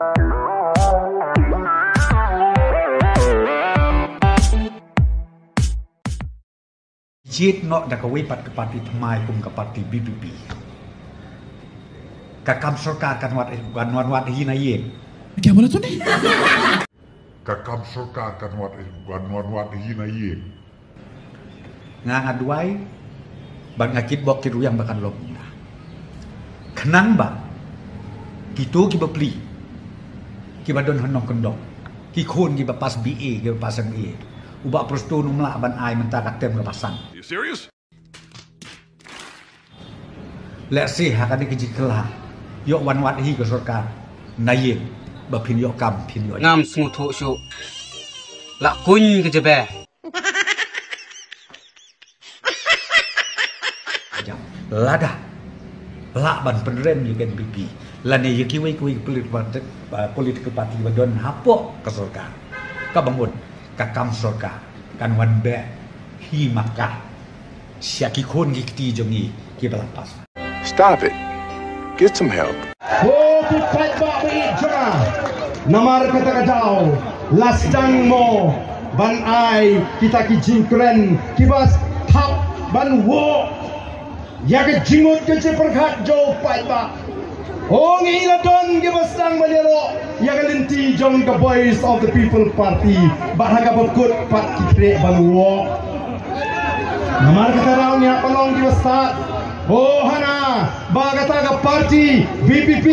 Jit nok dak wipat ke parti Thamai kum ke parti BPP. Kakam sorka kan wat hina yen. क्या बोला तूने? Kakam sorka kan wat hina yen. Ngang aduai bang akit bok kiru yang bakan lom. Kenang ba? Kitu ki bapli. Ki badon honong kendok. Ki khon ki bapas BA ki bapasan BA. Ubak prosto numla ban ai menta katem lepasan. You serious? Let's see hakane ki jikla. Yok wan wat hi ke sorka. Nayen ba phin yok kam phin yok. Ngam sung thu su. La kun ke jebe. Lada. La ban penrem ni kan BP. Lane ye kiwi politik parti badon hapok ke sorka. Ka bangun kakam sorka kan wan be hi makah. Siaki khon gi kti jongi ki balapas. Stop it. Get some help. Oh, ki fight ba be jara. Namar kata kajau. Lastang mo ban ai kita ki jingkren ki bas thap ban wo. Ya ke jingut ke perkhat jo fight ba. Oh ngi la don ki bas tang balero. Ya ke linti jong ke voice of the people party. Bahaga bekut pat ki tre ban wo. Namar kata raw nya pelong ki bas tak. Oh hana ba kata ka parti BPP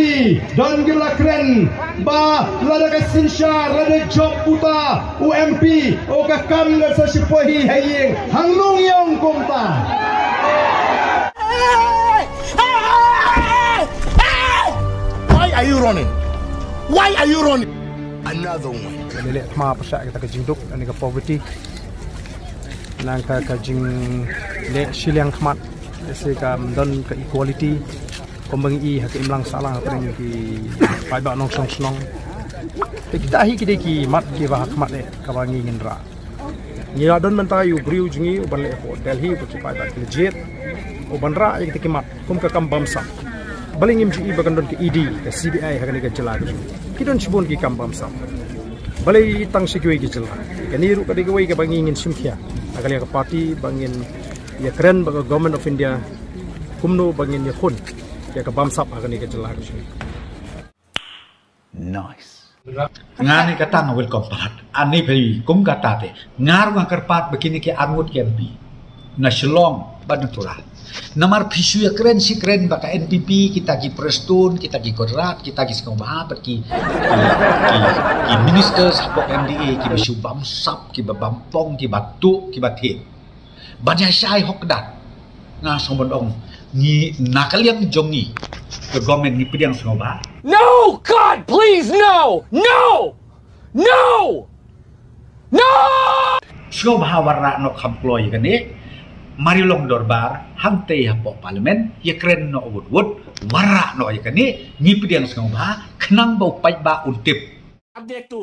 don gila keren ba lada ka sinsyar lada job puta UMP o ka kam na sa sipohi haying hanglong yung kumta. Why are you running? Why are you running? Another one. Lele ma pasal kita ke jingduk dan ke poverty. Nang ka jing le siliang khmat sehingga don ke equality kombang i hak imlang salah pering ki pai ba nong song snong kita hi kide ki mat ki ba hak mat le kawangi ngendra ni don mentayu briu jingi uban le ho Delhi ko ki pai ba legit uban ra ki ki mat kum ka kam bamsa baling im ji bagan don ki ED ke CBI hak ni ke jela ki don chibon ki kam bamsa balai tang sikui ki jela ke ni ru ka de ki bangi ngin simkhia agali ka party bangin ya keren baga government of India kumno bangin ya khun ya ka bamsap akan ni kejelah sini. Nice. Ngani kata na welcome part. Ani pei kum kata te. Ngar wa kerpat begini ke angut ke MP. Na Shillong Banatura. Namar pisu ya keren si keren baka NPP kita ki Preston, kita ki Kodrat, kita ki Sengobah ki minister support MDA ki bisu bamsap ki bampong ki batu ki batin. Banyak syai hokdat nga sombong ni nakaliang jongi ke government ni pediang Sengobah. No, God, please, no! No! No! No! Sengobah warna no kamploy kan ni mari long dorbar hante hapo parlimen ya keren no wood warna no kan ni pediang Sengobah kenang bau pai ba untip. अब देख तू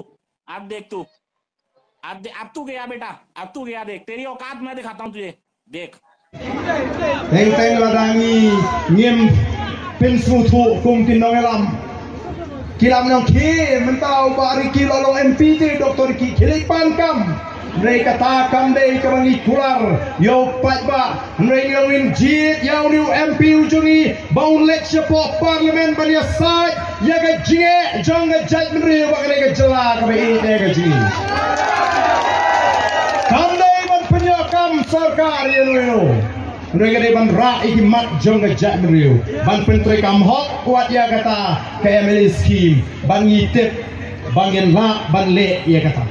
अब तू गया बेटा, अब तू गया, देख तेरी औकात मैं दिखाता हूँ तुझे, देख Teng ladangi ngim pinsu thu kum kinong elam kilam nong ki mentau bari ki lolong MP ti Dr. Ki Khilipan kam Nrei kata kam dei kamangi kular yo pat ba nrei ngawin jit yaw niu MP ujungi baun let siapa parlimen bania sai ya ga jinge jong ga jat menri wa ga jela ka be ide ga ji kam dei ban penyokam sarkar ye no nrei ga ban ra iki mat jong ga jat menri ban pentri kam hok kuat ya kata KML scheme ban ngitip bangin la ban le ya kata